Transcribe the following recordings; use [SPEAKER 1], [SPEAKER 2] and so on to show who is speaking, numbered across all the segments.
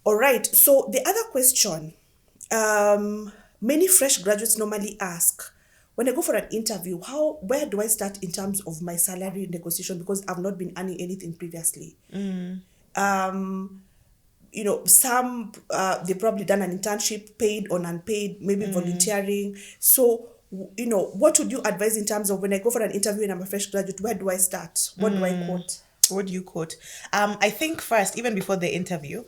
[SPEAKER 1] All right. So the other question, many fresh graduates normally ask, when I go for an interview, where do I start in terms of my salary negotiation, because I've not been earning anything previously. Some they probably done an internship, paid or unpaid, maybe volunteering. So what would you advise in terms of when I go for an interview and I'm a fresh graduate, where do I start? What do I quote?
[SPEAKER 2] What do you quote? I think first, even before the interview,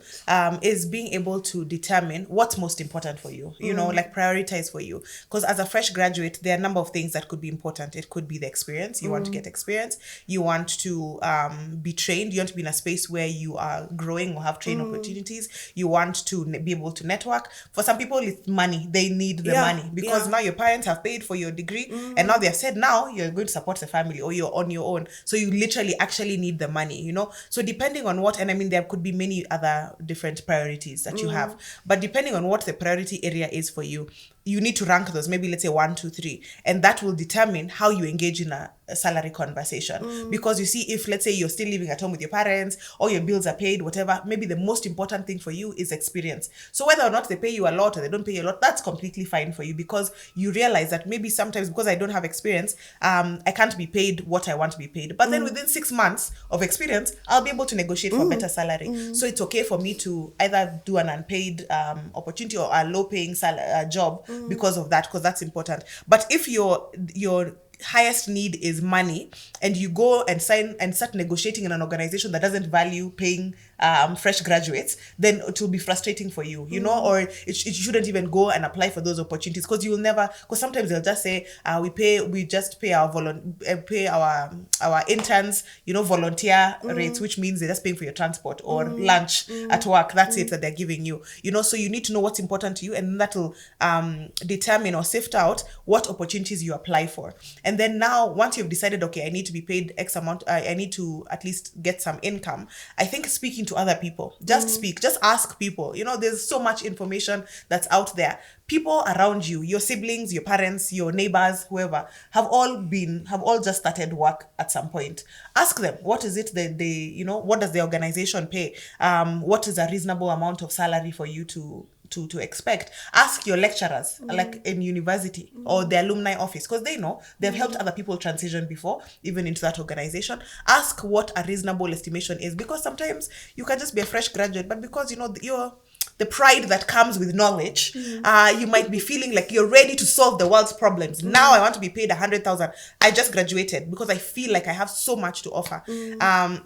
[SPEAKER 2] is being able to determine what's most important for you, like prioritize for you. Because as a fresh graduate, there are a number of things that could be important. It could be the experience. You want to get experience. You want to be trained. You want to be in a space where you are growing or have training opportunities. You want to be able to network. For some people, it's money. They need the
[SPEAKER 1] Yeah,
[SPEAKER 2] money because
[SPEAKER 1] yeah.
[SPEAKER 2] now your parents have paid for your degree and now they have said now you're going to support the family or you're on your own. So you literally actually need the money, so depending on what, and I mean there could be many other different priorities that you have, but depending on what the priority area is for you, you need to rank those, maybe let's say 1, 2, 3, and that will determine how you engage in a salary conversation. Because you see, if let's say you're still living at home with your parents, or your bills are paid, whatever, maybe the most important thing for you is experience. So whether or not they pay you a lot or they don't pay you a lot, that's completely fine for you, because you realize that maybe sometimes because I don't have experience, I can't be paid what I want to be paid, but then within 6 months of experience I'll be able to negotiate for a better salary. So it's okay for me to either do an unpaid opportunity or a low paying job because of that, because that's important. But if your highest need is money and you go and sign and start negotiating in an organization that doesn't value paying fresh graduates, then it will be frustrating for you, or it shouldn't even go and apply for those opportunities, because you will never, because sometimes they'll just say we just pay our interns volunteer rates, which means they're just paying for your transport or lunch at work. That's it that they're giving you, so you need to know what's important to you, and that will determine or sift out what opportunities you apply for. And then now, once you've decided, okay, I need to be paid X amount, I need to at least get some income, I think speaking to other people, just ask people. There's so much information that's out there. People around you, your siblings, your parents, your neighbors, whoever, have all just started work at some point. Ask them, what is it that what does the organization pay? What is a reasonable amount of salary for you to expect? Ask your lecturers, like in university, or the alumni office, because they know they've helped other people transition before, even into that organization. Ask what a reasonable estimation is, because sometimes you can just be a fresh graduate, but because you're the pride that comes with knowledge, you might be feeling like you're ready to solve the world's problems. Now I want to be paid 100,000. I just graduated because I feel like I have so much to offer.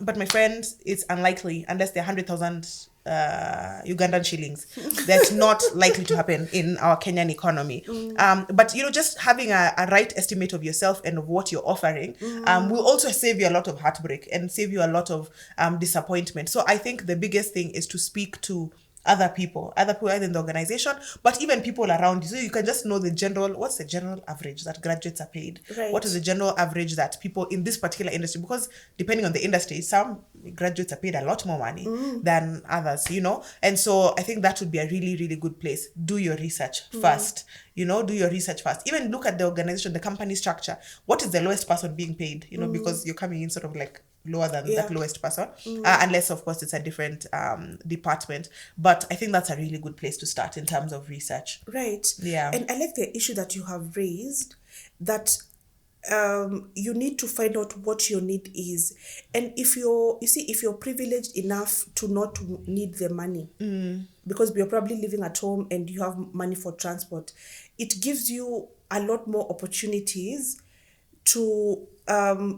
[SPEAKER 2] But my friend, it's unlikely unless they're 100,000 Ugandan shillings. That's not likely to happen in our Kenyan economy. But just having a right estimate of yourself and of what you're offering will also save you a lot of heartbreak and save you a lot of disappointment. So I think the biggest thing is to speak to other people either in the organization, but even people around you, so you can just know what's the general average that graduates are paid.
[SPEAKER 1] Right.
[SPEAKER 2] What is the general average that people in this particular industry, because depending on the industry, some graduates are paid a lot more money than others, and so I think that would be a really, really good place. Do your research first. Do your research first. Even look at the organization, the company structure. What is the lowest person being paid? Because you're coming in sort of like lower than that lowest person, unless of course it's a different department. But I think that's a really good place to start in terms of research.
[SPEAKER 1] Right.
[SPEAKER 2] Yeah.
[SPEAKER 1] And I like the issue that you have raised, that you need to find out what your need is. And if you're privileged enough to not need the money, because you're probably living at home and you have money for transport, it gives you a lot more opportunities to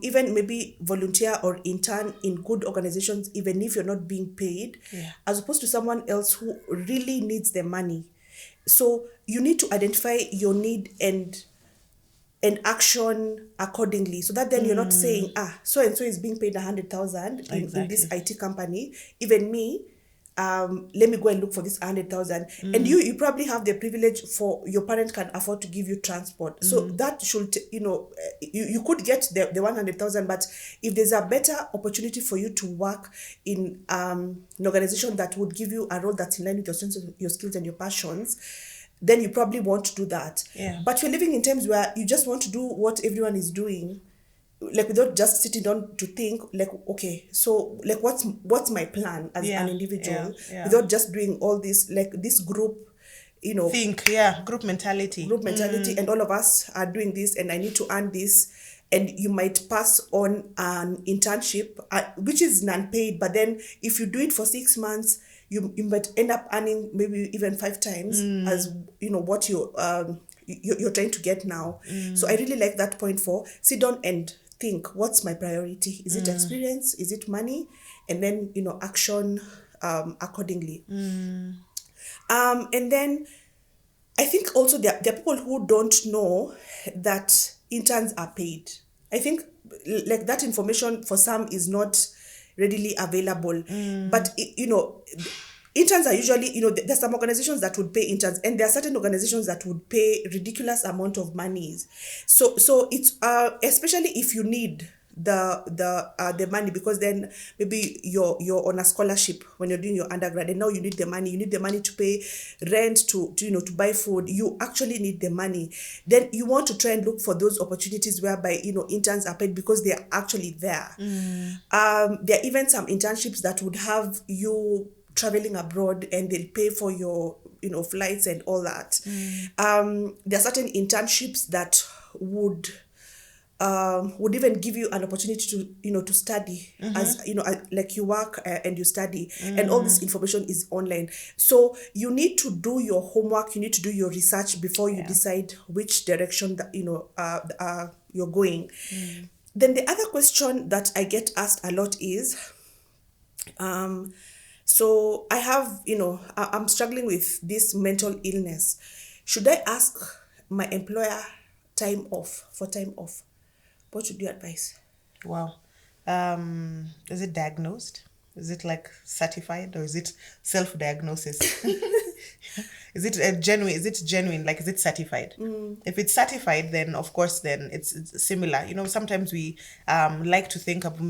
[SPEAKER 1] even maybe volunteer or intern in good organizations, even if you're not being paid, as opposed to someone else who really needs the money. So you need to identify your need and action accordingly, so that then you're not saying, so and so is being paid 100,000 in this IT company, even me, let me go and look for this 100,000. And you probably have the privilege, for your parent can afford to give you transport, so that should you could get the 100,000. But if there's a better opportunity for you to work in an organization that would give you a role that's in line with your strengths, your skills and your passions, then you probably want to do that.
[SPEAKER 2] Yeah.
[SPEAKER 1] But you're living in times where you just want to do what everyone is doing, like without just sitting down to think, like, okay, so like what's my plan as
[SPEAKER 2] Yeah,
[SPEAKER 1] an individual,
[SPEAKER 2] yeah.
[SPEAKER 1] without just doing all this, like this group,
[SPEAKER 2] Think, yeah, group mentality.
[SPEAKER 1] group mentality, and all of us are doing this, and I need to earn this. And you might pass on an internship, which is non-paid, but then if you do it for 6 months, you might end up earning maybe even 5 times as what you're trying to get now. So I really like that point for sit down and think, what's my priority? Is it experience? Is it money? And then action accordingly. And then I think also there are people who don't know that interns are paid. I think like that information for some is not readily available. But interns are usually, there's some organizations that would pay interns, and there are certain organizations that would pay ridiculous amount of monies. So it's especially if you need the money, because then maybe you're on a scholarship when you're doing your undergrad, and now you need the money to pay rent, to buy food. You actually need the money. Then you want to try and look for those opportunities whereby interns are paid, because they are actually there. There are even some internships that would have you traveling abroad, and they'll pay for your flights and all that. There are certain internships that would even give you an opportunity to study, as like you work and you study, and all this information is online. So you need to do your homework, you need to do your research before you decide which direction that you're going. Then the other question that I get asked a lot is, so I have, I'm struggling with this mental illness. Should I ask my employer time off? What should you advise?
[SPEAKER 2] Wow. Is it diagnosed? Is it like certified, or is it self-diagnosis? Is it genuine? Is it genuine? Like, is it certified? If it's certified, then of course, then it's similar. Sometimes we like to think of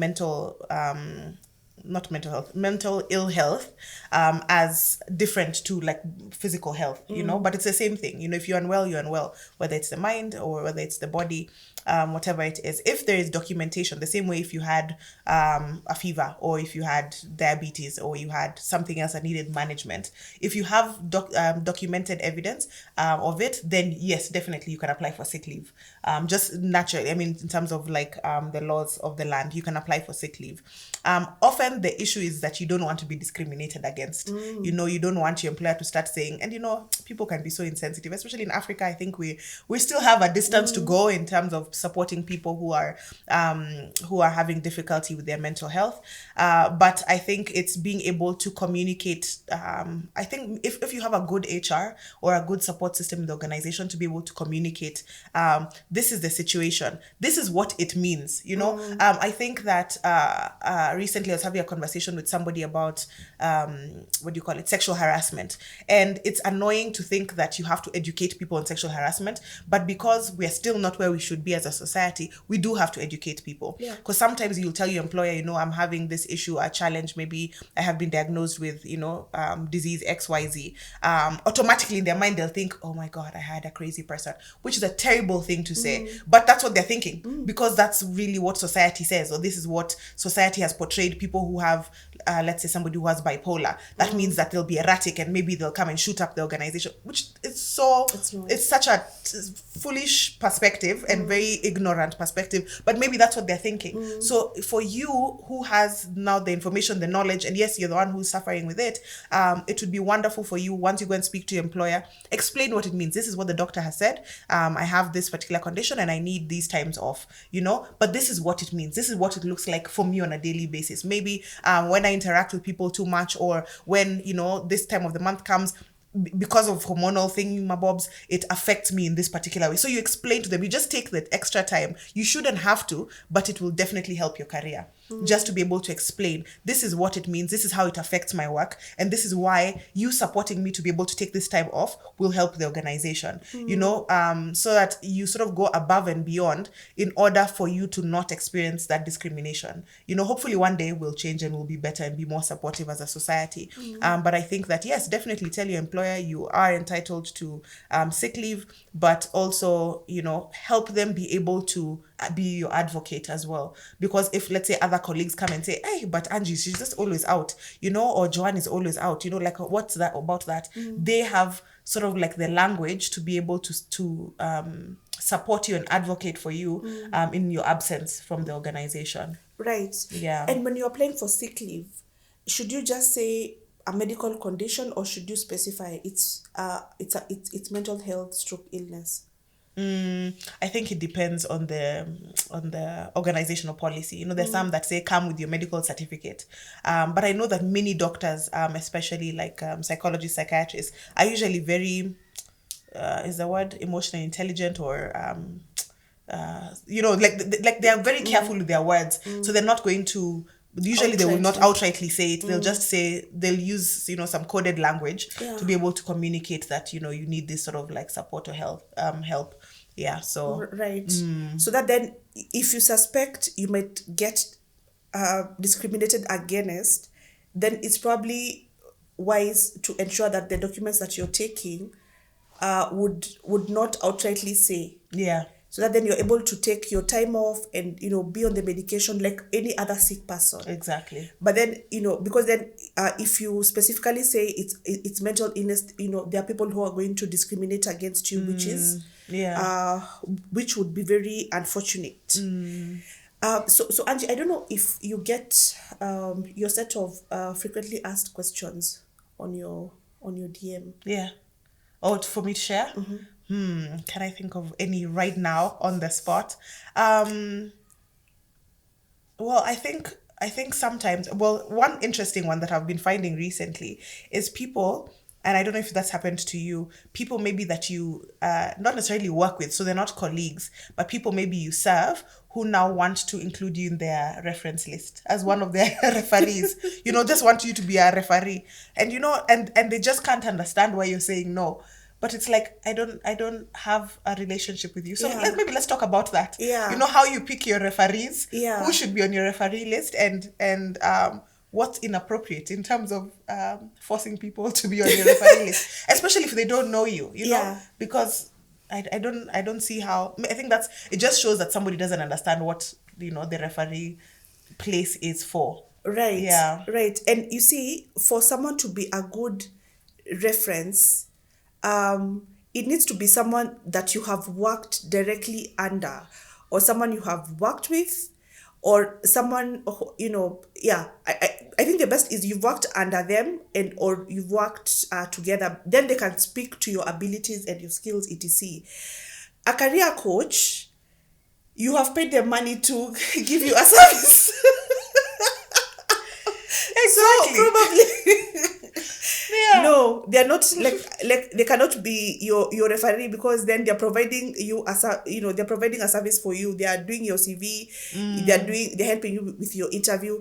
[SPEAKER 2] not mental health, mental ill health as different to like physical health, but it's the same thing. If you're unwell, you're unwell, whether it's the mind or whether it's the body, whatever it is. If there is documentation, the same way if you had a fever, or if you had diabetes, or you had something else that needed management, if you have documented evidence of it, then yes, definitely you can apply for sick leave. Just naturally, I mean, in terms of like the laws of the land, you can apply for sick leave. Often the issue is that you don't want to be discriminated against. You don't want your employer to start saying, and people can be so insensitive, especially in Africa. I think we still have a distance to go in terms of supporting people who are having difficulty with their mental health. But I think it's being able to communicate. I think if you have a good HR or a good support system in the organization, to be able to communicate, this is the situation, this is what it means. I think that recently I was having a conversation with somebody about sexual harassment, and it's annoying to think that you have to educate people on sexual harassment, but because we are still not where we should be as a society, we do have to educate people. Because sometimes you'll tell your employer, I'm having this issue, a challenge, maybe I have been diagnosed with disease XYZ. Automatically in their mind they'll think, oh my god, I had a crazy person, which is a terrible thing to say, but that's what they're thinking, because that's really what society says, or this is what society has portrayed people who have let's say somebody who has bipolar. That means that they'll be erratic, and maybe they'll come and shoot up the organization, which it's such a foolish perspective and very ignorant perspective, but maybe that's what they're thinking. So for you, who has now the information, the knowledge, and yes, you're the one who's suffering with it, it would be wonderful for you, once you go and speak to your employer, explain what it means. This is what the doctor has said. I have this particular condition and I need these times off, but this is what it means. This is what it looks like for me on a daily basis. Maybe when I interact with people too much, or when this time of the month comes, because of hormonal thingamabobs, it affects me in this particular way. So you explain to them, you just take that extra time. You shouldn't have to, but it will definitely help your career. Just to be able to explain, this is what it means, this is how it affects my work, and this is why you supporting me to be able to take this time off will help the organization. So that you sort of go above and beyond in order for you to not experience that discrimination. Hopefully one day we'll change and we'll be better and be more supportive as a society. But I think that yes, definitely tell your employer you are entitled to sick leave, but also help them be able to be your advocate as well. Because if, let's say, other colleagues come and say, hey, but Angie, she's just always out, or Joanne is always out, like, what's that about that? They have sort of like the language to be able to support you and advocate for you in your absence from the organization.
[SPEAKER 1] Right.
[SPEAKER 2] Yeah.
[SPEAKER 1] And when you're applying for sick leave, should you just say a medical condition, or should you specify it's mental health stroke illness?
[SPEAKER 2] I think it depends on the organizational policy. There's some that say come with your medical certificate, but I know that many doctors, especially like psychologists, psychiatrists, are usually very is the word emotionally intelligent, or like they are very careful with their words, so they're not going to. Usually they will not outrightly say it. They'll just say, they'll use some coded language to be able to communicate that you need this sort of like support or help. Yeah, so
[SPEAKER 1] right. So that then if you suspect you might get discriminated against, then it's probably wise to ensure that the documents that you're taking would not outrightly say.
[SPEAKER 2] Yeah.
[SPEAKER 1] So that then you're able to take your time off and be on the medication like any other sick person.
[SPEAKER 2] Exactly.
[SPEAKER 1] But then because then if you specifically say it's mental illness, there are people who are going to discriminate against you, which is which would be very unfortunate. So Angie, I don't know if you get your set of frequently asked questions on your DM.
[SPEAKER 2] Yeah. Oh, for me to share? Can I think of any right now on the spot? Well, I think sometimes, one interesting one that I've been finding recently is people, and I don't know if that's happened to you, people maybe that you not necessarily work with, so they're not colleagues, but people maybe you serve, who now want to include you in their reference list as one of their referees, just want you to be a referee. And, and they just can't understand why you're saying no. But it's like, I don't have a relationship with you. So let's talk about that.
[SPEAKER 1] Yeah.
[SPEAKER 2] How you pick your referees,
[SPEAKER 1] Yeah.
[SPEAKER 2] who should be on your referee list, and what's inappropriate in terms of forcing people to be on your referee list, especially if they don't know you, know, because I don't see how. I think it just shows that somebody doesn't understand what the referee place is for.
[SPEAKER 1] Right.
[SPEAKER 2] Yeah.
[SPEAKER 1] Right. And you see, for someone to be a good reference, it needs to be someone that you have worked directly under, or someone you have worked with, or someone, I think the best is you've worked under them or you've worked together. Then they can speak to your abilities and your skills, etc. A career coach, you have paid them money to give you a service.
[SPEAKER 2] Exactly.
[SPEAKER 1] So probably no, they're not like they cannot be your referee, because then they're providing you they're providing a service for you. They are doing your CV, they're helping you with your interview.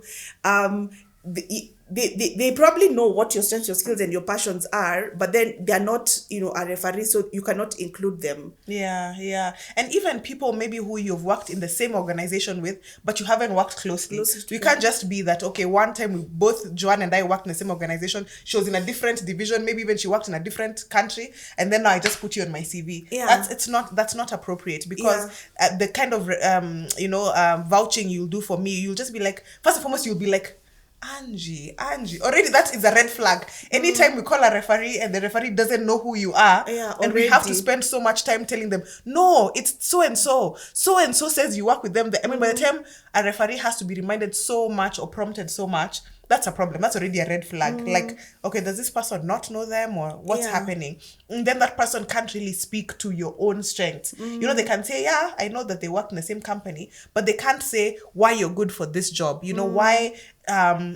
[SPEAKER 1] They probably know what your strengths, your skills, and your passions are, but then they're not a referee, so you cannot include them.
[SPEAKER 2] Yeah. And even people maybe who you've worked in the same organization with, but you haven't worked closely. You can't just be that, okay, one time both Joanne and I worked in the same organization, she was in a different division, maybe even she worked in a different country, and then now I just put you on my CV. That's not appropriate, because the kind of vouching you'll do for me, you'll just be like, first and foremost, you'll be like, Angie, already that is a red flag. Anytime we call a referee and the referee doesn't know who you are, and we have to spend so much time telling them, no, it's so and so says you work with them. I mean, by the time a referee has to be reminded so much or prompted so much, that's a problem. That's already a red flag. Like, okay, does this person not know them, or what's happening? And then that person can't really speak to your own strengths. They can say, yeah, I know that they work in the same company, but they can't say why you're good for this job. Why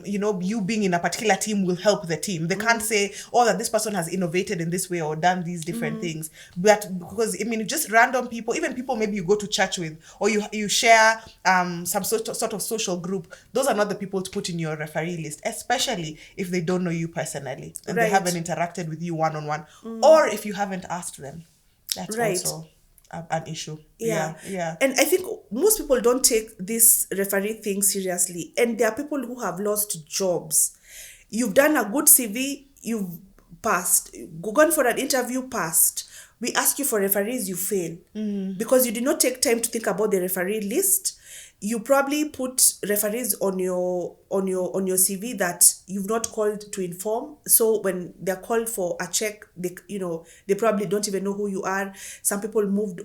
[SPEAKER 2] you being in a particular team will help the team. They can't say, oh, that this person has innovated in this way or done these different things. But because, just random people, even people maybe you go to church with, or you share some sort of social group, those are not the people to put in your referee list, especially if they don't know you personally and they haven't interacted with you one-on-one, or if you haven't asked them. That's also an issue. Yeah.
[SPEAKER 1] And I think most people don't take this referee thing seriously, and there are people who have lost jobs. You've done a good CV, you've passed, gone for an interview, passed, we ask you for referees, you fail. Because you did not take time to think about the referee list. You probably put referees on your CV that you've not called to inform. So when they're called for a check, they probably don't even know who you are. Some people moved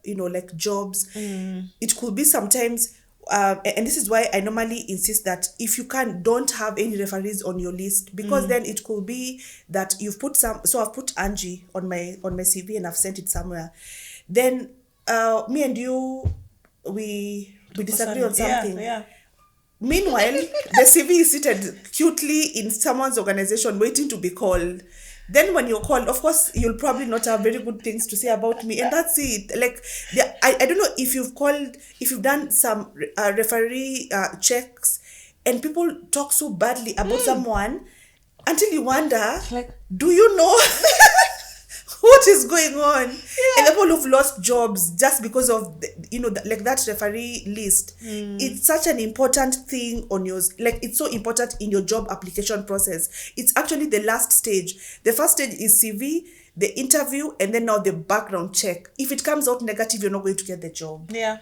[SPEAKER 1] like jobs. It could be sometimes and this is why I normally insist that if you don't have any referees on your list, because then it could be that you've put some. So I've put Angie on my CV and I've sent it somewhere. Then me and you, we disagree on something.
[SPEAKER 2] Yeah.
[SPEAKER 1] Meanwhile, the CV is seated cutely in someone's organization waiting to be called. Then when you're called, of course, you'll probably not have very good things to say about me. And that's it. Like, I don't know if you've done some referee checks and people talk so badly about someone until you wonder,
[SPEAKER 2] Like,
[SPEAKER 1] do you know what is going on? And the people who've lost jobs just because of like that referee list. It's such an important thing on yours. Like, it's so important in your job application process. It's actually the last stage. The first stage is CV, the interview, and then now the background check. If it comes out negative, you're not going to get the job.
[SPEAKER 2] Yeah.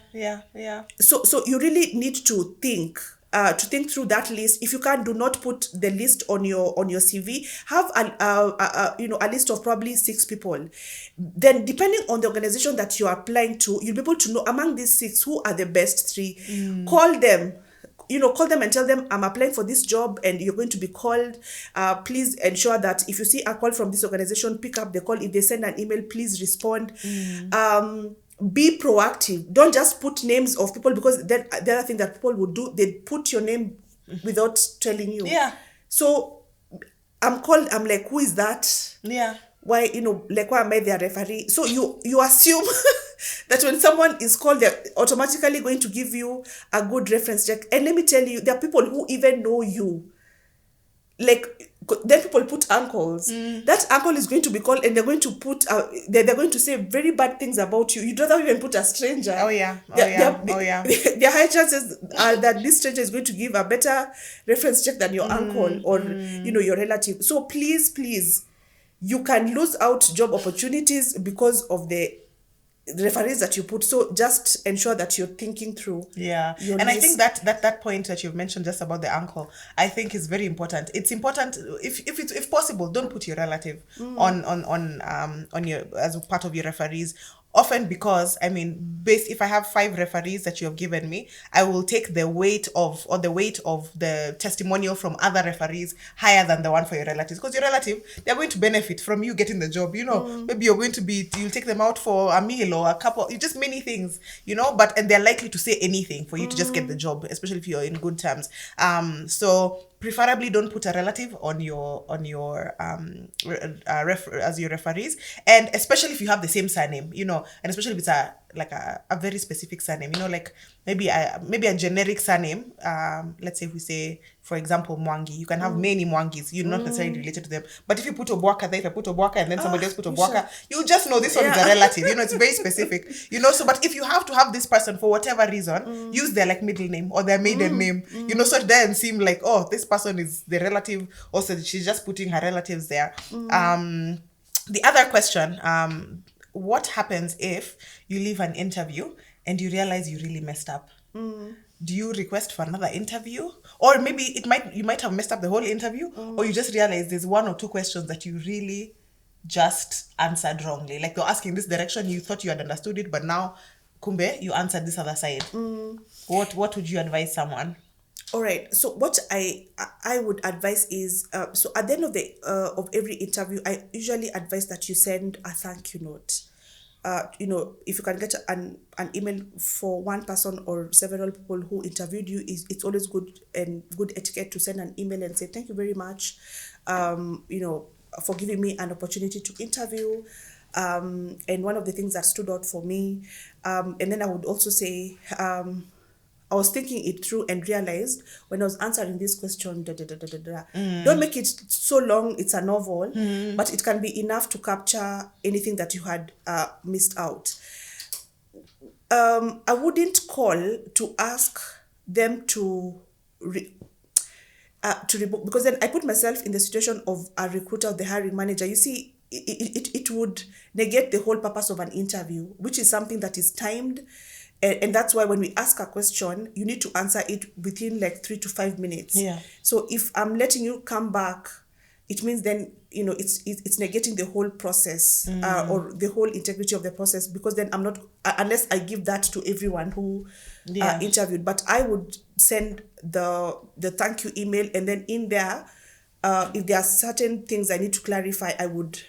[SPEAKER 1] So you really need to think through that list. If you can, do not put the list on your CV. Have a list of probably 6 people. Then, depending on the organization that you are applying to, you'll be able to know among these 6 who are the best 3. Call them. Call them and tell them, I'm applying for this job and you're going to be called. Please ensure that if you see a call from this organization, pick up the call. If they send an email, please respond. Be proactive. Don't just put names of people, because then the other thing that people would do, they put your name without telling you.
[SPEAKER 2] Yeah.
[SPEAKER 1] So I'm like, who is that?
[SPEAKER 2] Yeah.
[SPEAKER 1] Why, why am I their referee? So you assume that when someone is called, they're automatically going to give you a good reference check. And let me tell you, there are people who even know you. Like, then people put uncles. That uncle is going to be called and they're going to put they're going to say very bad things about you. You'd rather even put a stranger.
[SPEAKER 2] Oh yeah.
[SPEAKER 1] There are high chances that this stranger is going to give a better reference check than your uncle or your relative. So please, you can lose out job opportunities because of the referees that you put. So just ensure that you're thinking through.
[SPEAKER 2] Yeah.
[SPEAKER 1] your
[SPEAKER 2] And I
[SPEAKER 1] list.
[SPEAKER 2] think that point that you've mentioned just about the uncle, I think is very important. It's important, if possible, don't put your relative on your, as part of your referees. Often because, if I have 5 referees that you have given me, I will take the weight of the testimonial from other referees higher than the one for your relatives. Because your relative, they're going to benefit from you getting the job. Maybe you'll take them out for a meal or a couple, just many things, and they're likely to say anything for you to just get the job, especially if you're in good terms. So preferably don't put a relative on your as your referees, and especially if you have the same surname, and especially if it's a very specific surname, like maybe a generic surname. Let's say if we say, for example, Mwangi, you can have many Mwangis, you're not necessarily related to them, but if you put Obwaka there, if I put Obwaka and then somebody else put Obwaka, you just know this one is a relative, it's very specific, so. But if you have to have this person for whatever reason, use their middle name or their maiden name, so it doesn't seem like, oh, this person is the relative, also she's just putting her relatives there. The other question, what happens if you leave an interview and you realize you really messed up? Do you request for another interview? Or maybe you might have messed up the whole interview, or you just realize there's 1 or 2 questions that you really just answered wrongly. Like, you're asking this direction, you thought you had understood it, but now, kumbe, you answered this other side. What would you advise someone?
[SPEAKER 1] All right. So what I would advise is, so at the end of every interview, I usually advise that you send a thank you note. If you can get an email for one person or several people who interviewed you, it's always good etiquette to send an email and say, thank you very much, for giving me an opportunity to interview. And one of the things that stood out for me, and then I would also say, I was thinking it through and realized when I was answering this question, Don't make it so long, it's a novel, but it can be enough to capture anything that you had missed out. I wouldn't call to ask them to rebook, because then I put myself in the situation of a recruiter or the hiring manager. You see, it would negate the whole purpose of an interview, which is something that is timed. And that's why when we ask a question, you need to answer it within like 3 to 5 minutes.
[SPEAKER 2] Yeah.
[SPEAKER 1] So if I'm letting you come back, it means then, it's negating the whole process, or the whole integrity of the process, because then I'm not, unless I give that to everyone who interviewed. But I would send the thank you email, and then in there, if there are certain things I need to clarify, I would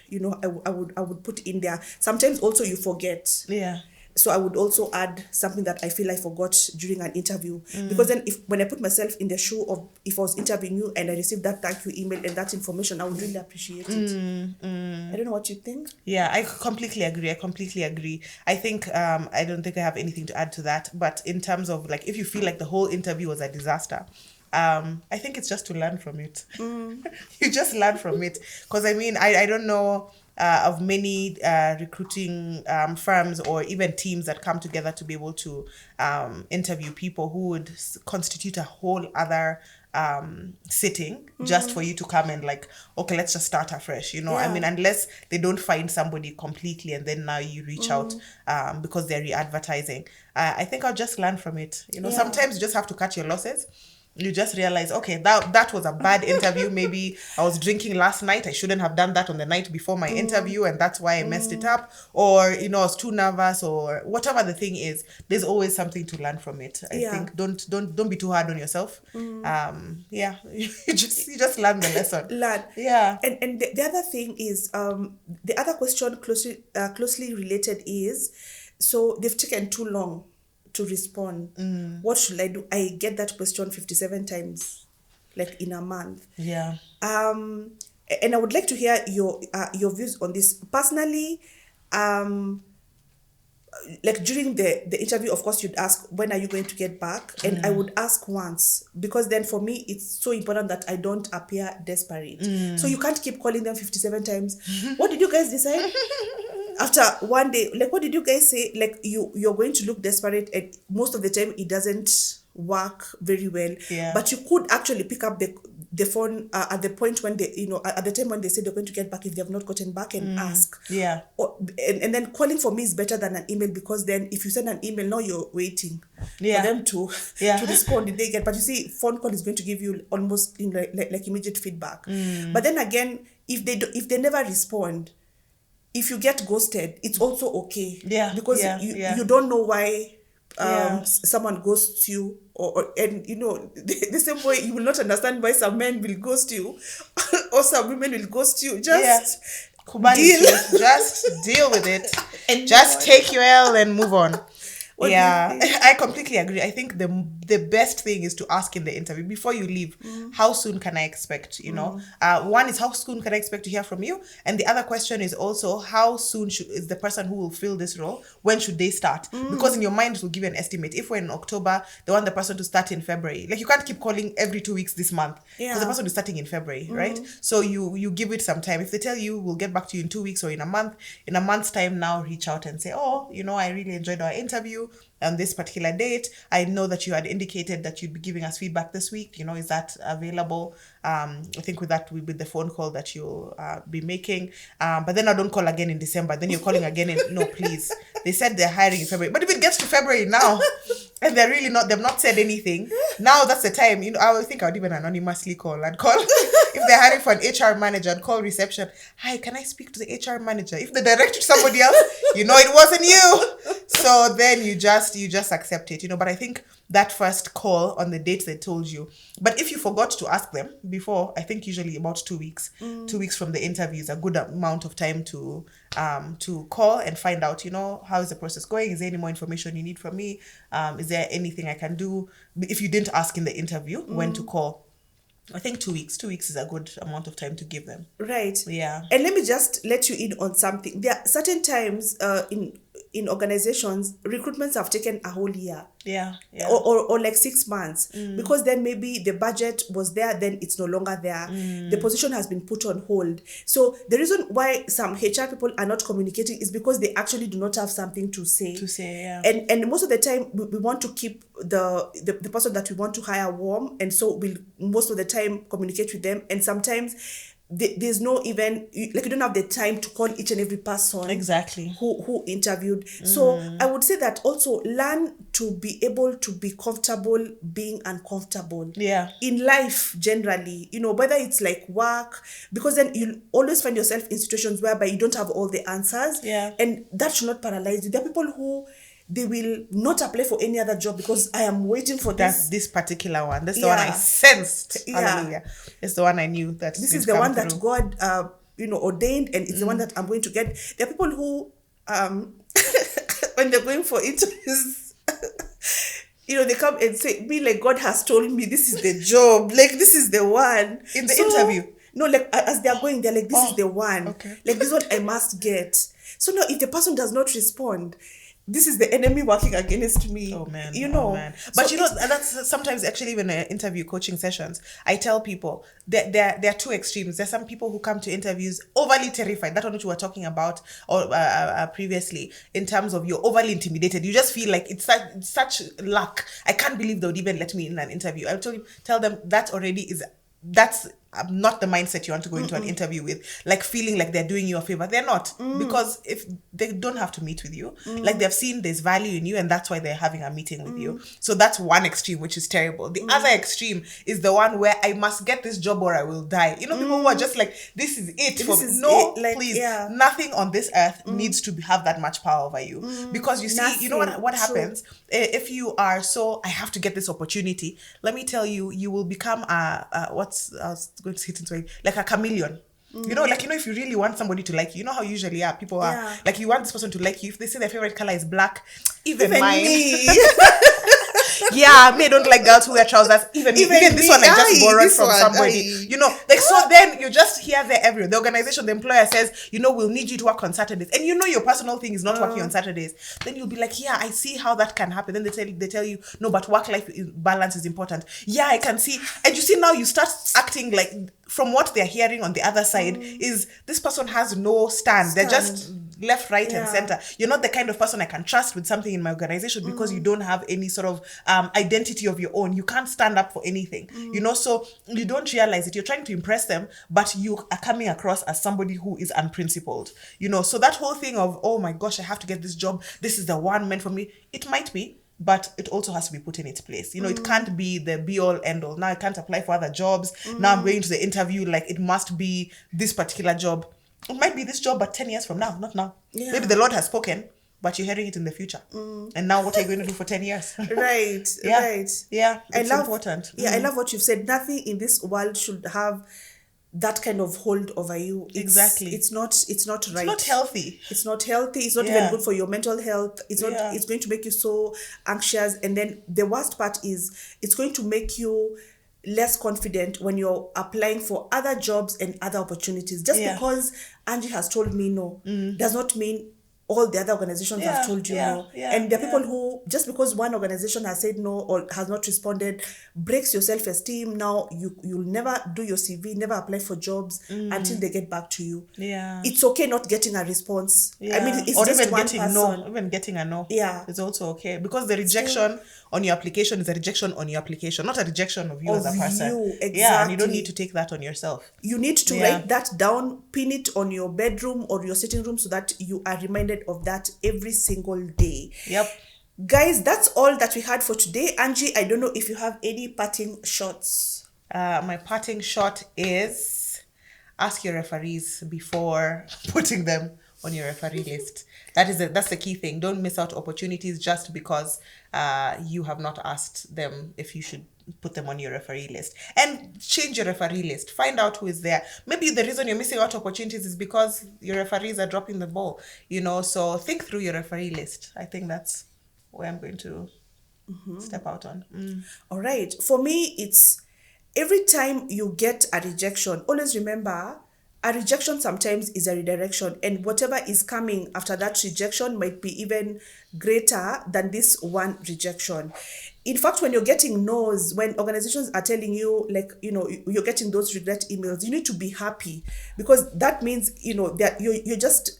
[SPEAKER 1] put in there. Sometimes also you forget.
[SPEAKER 2] Yeah.
[SPEAKER 1] So I would also add something that I feel I forgot during an interview. Because then when I put myself in the shoe of, if I was interviewing you and I received that thank you email and that information, I would really appreciate it. I don't know what you think.
[SPEAKER 2] Yeah, I completely agree. I think, I don't think I have anything to add to that. But in terms of like, if you feel like the whole interview was a disaster, I think it's just to learn from it. You just learn from it. Because I mean, I don't know of many recruiting firms or even teams that come together to be able to interview people who would constitute a whole other sitting just for you to come and like, okay, let's just start afresh, I mean, unless they don't find somebody completely and then now you reach out because they're re-advertising. I think I'll just learn from it. Sometimes you just have to cut your losses. You just realize, okay, that was a bad interview. Maybe I was drinking last night. I shouldn't have done that on the night before my interview, and that's why I messed it up. Or, I was too nervous, or whatever the thing is. There's always something to learn from it. I think don't be too hard on yourself. You just learn the lesson. Yeah.
[SPEAKER 1] And the other thing is, the other question closely related is, so they've taken too long to respond. What should I do? I get that question 57 times, like in a month.
[SPEAKER 2] Yeah.
[SPEAKER 1] And I would like to hear your views on this. Personally, like during the interview, of course, you'd ask, when are you going to get back? And I would ask once, because then for me, it's so important that I don't appear desperate. So you can't keep calling them 57 times. What did you guys decide? After one day, like, what did you guys say? Like, you're going to look desperate, and most of the time it doesn't work very well.
[SPEAKER 2] Yeah.
[SPEAKER 1] But you could actually pick up the phone at the point when they, at the time when they say they're going to get back, if they have not gotten back, and ask.
[SPEAKER 2] Yeah.
[SPEAKER 1] And then calling for me is better than an email, because then if you send an email, now you're waiting for them to respond. Did they get? But you see, phone call is going to give you almost like immediate feedback. But then again, if they never respond, if you get ghosted, it's also okay.
[SPEAKER 2] Yeah.
[SPEAKER 1] Because you don't know why someone ghosts you, and the same way you will not understand why some men will ghost you or some women will ghost you. Just
[SPEAKER 2] deal with it. And just take your L and move on. I completely agree. I think the best thing is to ask in the interview before you leave, how soon can I expect, one is, how soon can I expect to hear from you? And the other question is also, how soon is the person who will fill this role, when should they start? Because in your mind it will give you an estimate. If we're in October, they want the person to start in February. Like, you can't keep calling every 2 weeks this month, because the person is starting in February, right? So you give it some time. If they tell you we'll get back to you in 2 weeks or in a month's time, now reach out and say, I really enjoyed our interview on this particular date. I know that you had indicated that you'd be giving us feedback this week. Is that available? I think with the phone call that you'll be making. But then I don't call again in December. Then you're calling again no, please. They said they're hiring in February. But if it gets to February now, and they've not said anything, now that's the time. I think I would even anonymously call. I'd call, if they're hiring for an HR manager, I'd call reception. Hi, can I speak to the HR manager? If they direct to somebody else, it wasn't you. So then you just accept it, But I think that first call on the date they told you. But if you forgot to ask them before, I think usually about 2 weeks. 2 weeks from the interview is a good amount of time to call and find out, how is the process going? Is there any more information you need from me? Is there anything I can do? If you didn't ask in the interview when to call, I think 2 weeks. 2 weeks is a good amount of time to give them.
[SPEAKER 1] Right.
[SPEAKER 2] Yeah.
[SPEAKER 1] And let me just let you in on something. There are certain times in organizations, recruitments have taken a whole year.
[SPEAKER 2] Yeah.
[SPEAKER 1] Or like 6 months. Because then maybe the budget was there, then it's no longer there. The position has been put on hold. So the reason why some HR people are not communicating is because they actually do not have something to say. And most of the time, we want to keep the person that we want to hire warm. And so we'll most of the time communicate with them. And sometimes there's no even, like, you don't have the time to call each and every person
[SPEAKER 2] Exactly.
[SPEAKER 1] who interviewed. So I would say that also learn to be able to be comfortable being uncomfortable.
[SPEAKER 2] Yeah.
[SPEAKER 1] In life generally, whether it's like work, because then you'll always find yourself in situations whereby you don't have all the answers.
[SPEAKER 2] Yeah.
[SPEAKER 1] And that should not paralyze you. There are people who they will not apply for any other job because I am waiting for
[SPEAKER 2] That's
[SPEAKER 1] this.
[SPEAKER 2] this particular one. That's the one I
[SPEAKER 1] Yeah.
[SPEAKER 2] sensed.
[SPEAKER 1] Yeah.
[SPEAKER 2] Hallelujah. It's the one I knew that
[SPEAKER 1] This is the one that God ordained, and it's the one that I'm going to get. There are people who when they're going for interviews, they come and say, me, like, God has told me this is the job, like this is the one.
[SPEAKER 2] In the interview?
[SPEAKER 1] No, like as they're going, they're like, this is the one.
[SPEAKER 2] Okay.
[SPEAKER 1] Like, this is what I must get. So now if the person does not respond, this is the enemy working against me.
[SPEAKER 2] Oh man.
[SPEAKER 1] Oh,
[SPEAKER 2] man. But that's sometimes actually even interview coaching sessions. I tell people that there are two extremes. There's some people who come to interviews overly terrified. That's what we were talking about or previously, in terms of you're overly intimidated. You just feel like it's such luck. I can't believe they would even let me in an interview. I tell them that's not the mindset you want to go into an interview with, like feeling like they're doing you a favor. They're not, because if they don't have to meet with you, like they've seen there's value in you, and that's why they're having a meeting with you. So that's one extreme, which is terrible. The other extreme is the one where I must get this job or I will die. People who are just like, this is it. Please, nothing on this earth needs to have that much power over you, because you see,
[SPEAKER 1] Nothing.
[SPEAKER 2] you know what happens if you are so, I have to get this opportunity. Let me tell you, you will become I was going to say it into like a chameleon. If you really want somebody to like you, how usually people are like, you want this person to like you. If they say their favorite color is black, even mine.
[SPEAKER 1] me.
[SPEAKER 2] Yeah, me don't like girls who wear trousers. Even this one I just borrowed from somebody. So then you just hear there everywhere. The organization, the employer says, we'll need you to work on Saturdays, and your personal thing is not working on Saturdays. Then you'll be like, yeah, I see how that can happen. Then they tell you, no, but work-life balance is important. Yeah, I can see. And you see, now you start acting like, from what they're hearing on the other side, is this person has no stand. They're just left, right, and center. You're not the kind of person I can trust with something in my organization, because you don't have any sort of identity of your own. You can't stand up for anything, so you don't realize it. You're trying to impress them, but you are coming across as somebody who is unprincipled, so that whole thing of, oh my gosh, I have to get this job, this is the one meant for me. It might be, but it also has to be put in its place. It can't be the be all end all. Now I can't apply for other jobs. Now I'm going to the interview, like it must be this particular job. It might be this job, but 10 years from now, not now.
[SPEAKER 1] Yeah.
[SPEAKER 2] Maybe the Lord has spoken, but you're hearing it in the future. And now what are you going to do for 10 years?
[SPEAKER 1] Right.
[SPEAKER 2] Yeah.
[SPEAKER 1] Right.
[SPEAKER 2] Yeah, it's important.
[SPEAKER 1] Yeah, I love what you've said. Nothing in this world should have that kind of hold over you.
[SPEAKER 2] Exactly.
[SPEAKER 1] It's not right.
[SPEAKER 2] It's not healthy.
[SPEAKER 1] It's not healthy. It's not even good for your mental health. It's not. It's going to make you so anxious. And then the worst part is, it's going to make you less confident when you're applying for other jobs and other opportunities. Just because Angie has told me no does not mean all the other organizations have told you no. And there are people who, just because one organization has said no or has not responded, breaks your self-esteem. Now you'll never do your CV, never apply for jobs until they get back to you.
[SPEAKER 2] Yeah.
[SPEAKER 1] It's okay not getting a response. I mean, it's
[SPEAKER 2] or
[SPEAKER 1] just
[SPEAKER 2] even
[SPEAKER 1] one
[SPEAKER 2] getting
[SPEAKER 1] person.
[SPEAKER 2] no. Even getting a no.
[SPEAKER 1] Yeah.
[SPEAKER 2] It's also okay. Because the rejection on your application is a rejection on your application, not a rejection of you as a person.
[SPEAKER 1] Exactly.
[SPEAKER 2] Yeah, and you don't need to take that on yourself.
[SPEAKER 1] You need to write that down, pin it on your bedroom or your sitting room, so that you are reminded of that every single day.
[SPEAKER 2] Yep.
[SPEAKER 1] Guys, that's all that we had for today. Angie, I don't know if you have any parting shots.
[SPEAKER 2] My parting shot is, ask your referees before putting them on your referee list. That's the key thing. Don't miss out opportunities just because you have not asked them if you should put them on your referee list. And change your referee list. Find out who is there. Maybe the reason you're missing out opportunities is because your referees are dropping the ball. So think through your referee list. I think that's where I'm going to step out on.
[SPEAKER 1] All right. For me, it's every time you get a rejection, always remember, a rejection sometimes is a redirection, and whatever is coming after that rejection might be even greater than this one rejection. in fact, when you're getting no's, when organizations are telling you, like, you're getting those regret emails, you need to be happy, because that means, that you're just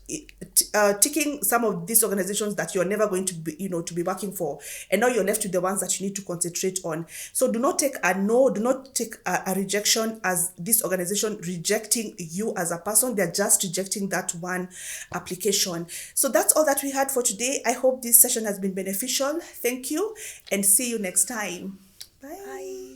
[SPEAKER 1] ticking some of these organizations that you're never going to be, to be working for. And now you're left with the ones that you need to concentrate on. So do not take a no, do not take a rejection as this organization rejecting you as a person. They're just rejecting that one application. So that's all that we had for today. I hope this session has been beneficial. Thank you, and see you next time. Bye.